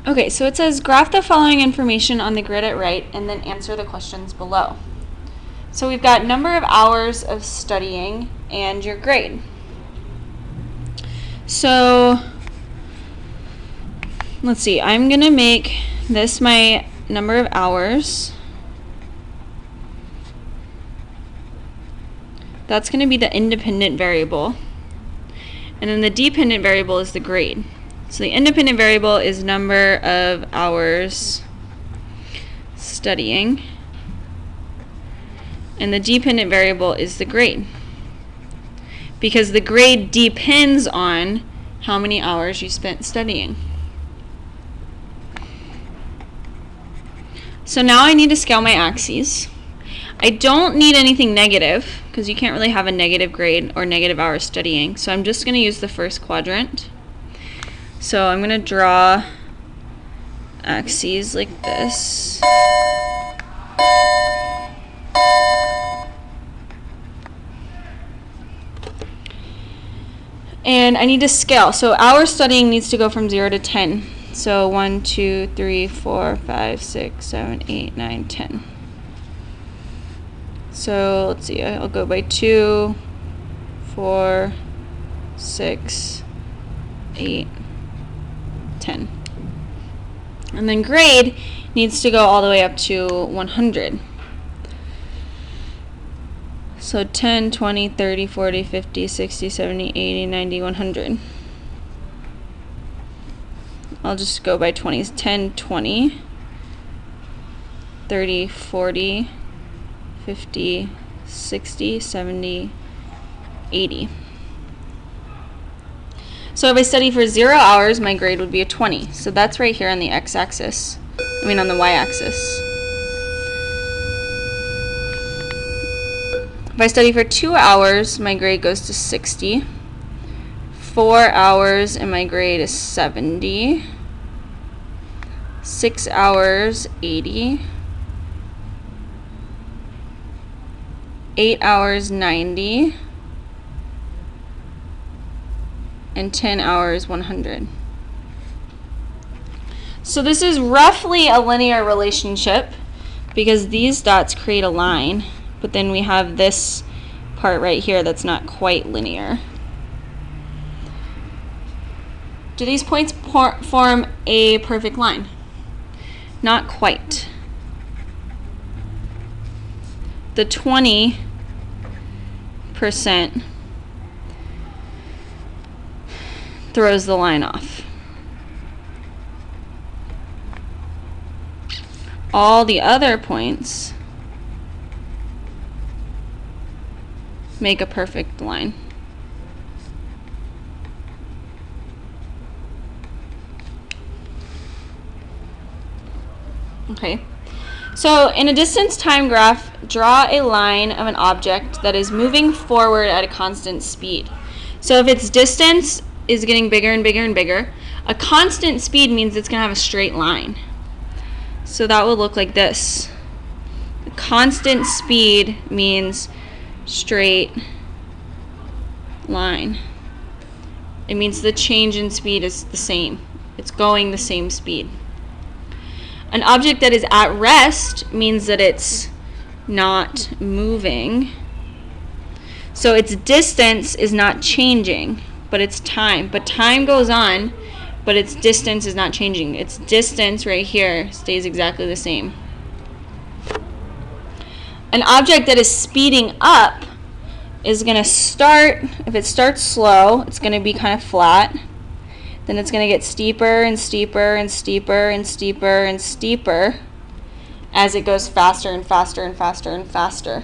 Okay, so it says graph the following information on the grid at right and then answer the questions below. So we've got number of hours of studying and your grade. So let's see, I'm going to make this my number of hours. That's going to be the independent variable. And then the dependent variable is the grade. So the independent variable is number of hours studying. And the dependent variable is the grade. Because the grade depends on how many hours you spent studying. So now I need to scale my axes. I don't need anything negative, because you can't really have a negative grade or negative hours studying. So I'm just going to use the first quadrant. So I'm going to draw axes like this. And I need to scale. So hours studying needs to go from 0 to 10. So 1, 2, 3, 4, 5, 6, 7, 8, 9, 10. So let's see, I'll go by 2, 4, 6, 8, 10. And then grade needs to go all the way up to 100. So 10, 20, 30, 40, 50, 60, 70, 80, 90, 100. I'll just go by 20s. 10, 20, 30, 40, 50, 60, 70, 80. So if I study for 0 hours, my grade would be a 20. So that's right here on the x-axis. On the y-axis. If I study for 2 hours, my grade goes to 60. 4 hours and my grade is 70. 6 hours, 80. 8 hours, 90. And 10 hours, 100. So this is roughly a linear relationship because these dots create a line, but then we have this part right here that's not quite linear. Do these points form a perfect line? Not quite. The 20% throws the line off. All the other points make a perfect line. Okay. So in a distance time graph, draw a line of an object that is moving forward at a constant speed. So if its distance is getting bigger and bigger and bigger, a constant speed means it's going to have a straight line. So that would look like this. The constant speed means straight line. It means the change in speed is the same. It's going the same speed. An object that is at rest means that it's not moving. So its distance is not changing, but its time. But time goes on, but its distance is not changing. Its distance right here stays exactly the same. An object that is speeding up is going to start, if it starts slow, it's going to be kind of flat. Then it's going to get steeper and steeper and steeper and steeper and steeper as it goes faster and faster and faster and faster.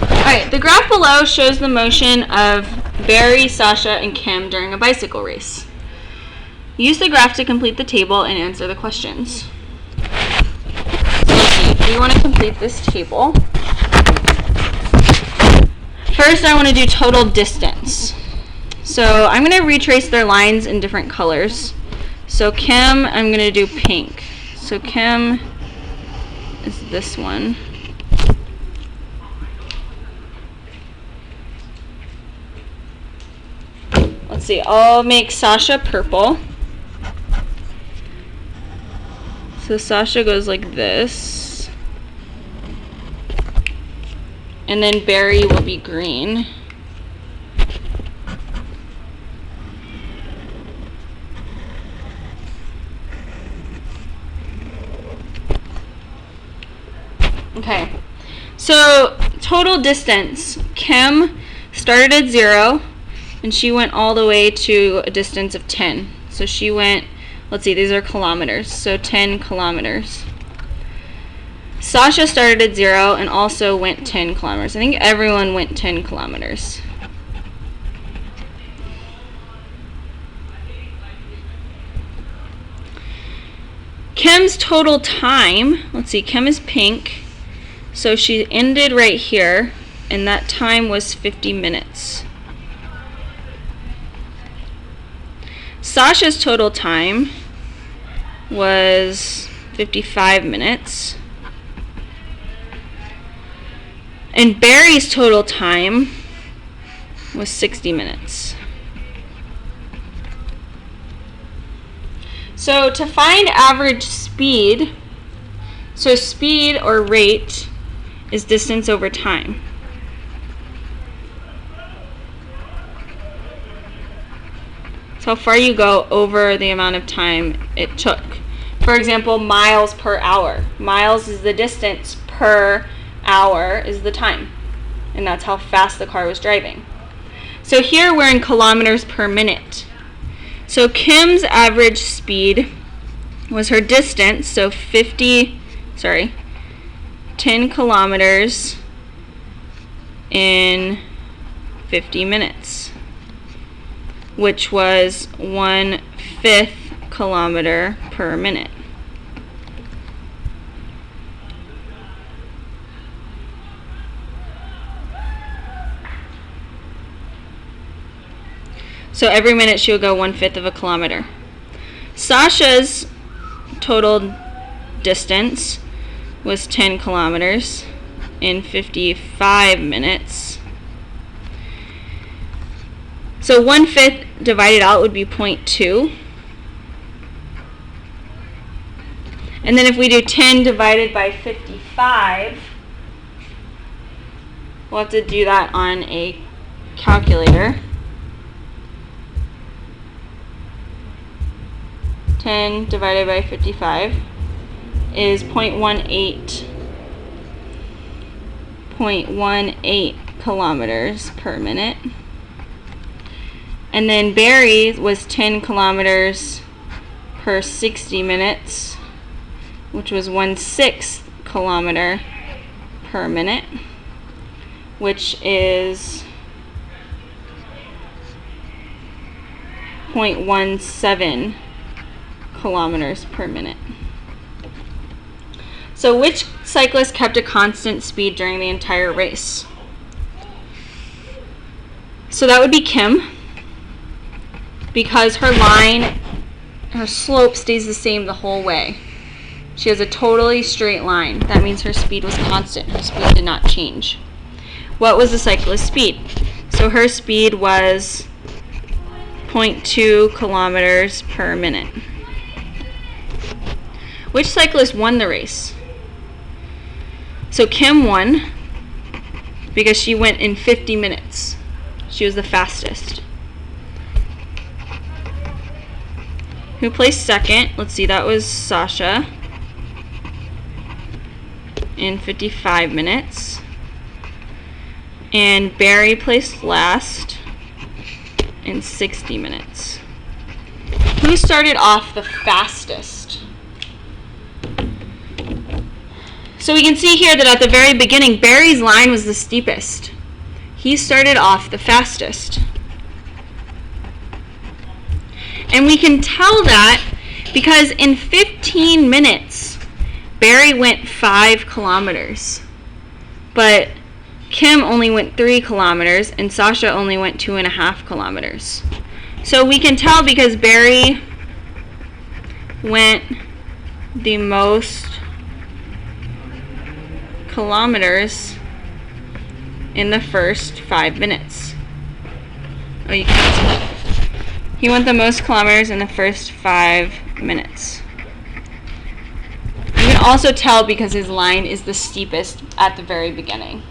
Alright, the graph below shows the motion of Barry, Sasha, and Kim during a bicycle race. Use the graph to complete the table and answer the questions. We want to complete this table. First, I want to do total distance. So I'm going to retrace their lines in different colors. So Kim, I'm going to do pink. So Kim is this one. let's see, I'll make Sasha purple. So Sasha goes like this. And then Barry will be green. Okay, so total distance. Kim started at 0 and she went all the way to a distance of 10. So she went, let's see, these are kilometers, so 10 kilometers. Sasha started at 0 and also went 10 kilometers. I think everyone went 10 kilometers. Kim's total time, let's see, Kim is pink. So she ended right here, and that time was 50 minutes. Sasha's total time was 55 minutes. And Barry's total time was 60 minutes. So to find average speed, so speed or rate is distance over time. It's how far you go over the amount of time it took. For example, miles per hour. Miles is the distance, per hour is the time. And that's how fast the car was driving. So here we're in kilometers per minute. So Kim's average speed was her distance, so 10 kilometers in 50 minutes, which was 1/5 kilometer per minute. So every minute she would go 1/5 of a kilometer. Sasha's total distance was 10 kilometers in 55 minutes. So 1/5 divided out would be 0.2. And then if we do 10 divided by 55, we'll have to do that on a calculator. 10 divided by 55 is 0.18 kilometers per minute. And then Barry was 10 kilometers per 60 minutes, which was 1/6 kilometer per minute, which is 0.17 kilometers per minute. So which cyclist kept a constant speed during the entire race? So that would be Kim, because her slope stays the same the whole way. She has a totally straight line. That means her speed was constant. Her speed did not change. What was the cyclist's speed? So her speed was 0.2 kilometers per minute. Which cyclist won the race? So Kim won because she went in 50 minutes. She was the fastest. Who placed second? Let's see, that was Sasha in 55 minutes. And Barry placed last in 60 minutes. Who started off the fastest? So we can see here that at the very beginning, Barry's line was the steepest. He started off the fastest. And we can tell that because in 15 minutes, Barry went 5 kilometers. But Kim only went 3 kilometers and Sasha only went 2.5 kilometers. So we can tell because Barry went the most kilometers in the first 5 minutes. Oh, you can't see that. He went the most kilometers in the first 5 minutes. You can also tell because his line is the steepest at the very beginning.